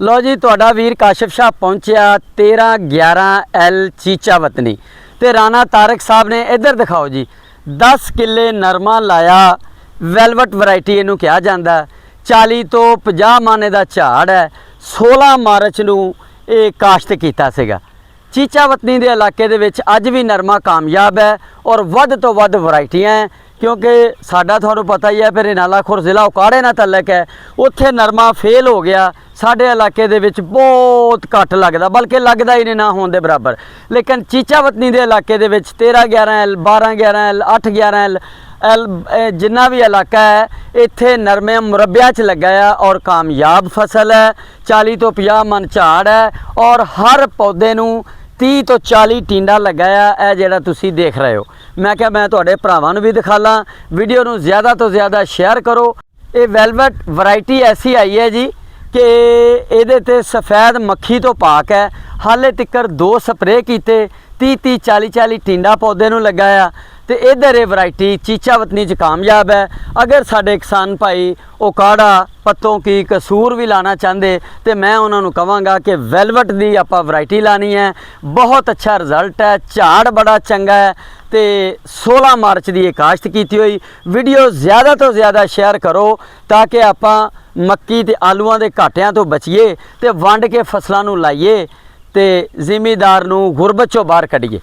लो जी तुहाडा वीर काशिफ शाह पहुंचया 1311L चीचा वतनी ते राणा तारक साहब ने इधर दिखाओ जी 10 किले नरमा लाया। वैलवट वैरायटी इनू कहा जाता है। 40 तो 50 माने का झाड़ है। 16 मार्च नू ये काश्त किया सीगा। चीचा वतनी के इलाके दे विच अज भी नरमा कामयाब है और वध तो वध वरायटियाँ है, क्योंकि साडा तुहानू पता ही है फिर नाला खुर जिला उकाड़े नाल तलक है, उत्थे नरमा फेल हो गया। साडे इलाके दे विच बहुत घट लगदा, बल्कि लगदा ही नहीं ना होने दे बराबर। लेकिन चीचा वतनी के इलाके दे विच 1311L 1211L 811L जिन्ना भी इलाका है इत्थे नरमे मुरब्बिया च लगा है और कामयाब फसल है। 40 तो 50 मन झाड़ है और हर पौधे नू 30 तो 40 टिंडा लगाया है जिहड़ा तुसी देख रहे हो। मैं क्या मैं तुहाडे भरावां नू भी दिखा ला। वीडियो नू ज़्यादा तो ज़्यादा शेयर करो। ये वैलवट वैरायटी ऐसी आई है जी कि इहदे ते सफ़ैद मक्खी तो पाक है। हाले तिकर 2 स्प्रे कीते, 30 40 टिंडा पौधे नू लगाया तो इधर ये वैरायटी चीचा वतनी च कामयाब है। अगर साडे किसान भाई उकाड़ा पत्तों की कसूर भी लाना चाहते तो मैं उन्होंने कहांगा कि वैलवट की आपां वैरायटी लानी है। बहुत अच्छा रिजल्ट है, झाड़ बड़ा चंगा है। तो 16 मार्च की काश्त की हुई। वीडियो ज़्यादा तो ज़्यादा शेयर करो ताकि आपां मक्की ते आलूआं दे घाटियां तो बचीए तो वंड के फसलों नूं लाइए ते जिमीदार नूं गुरबत चों बाहर कढीए।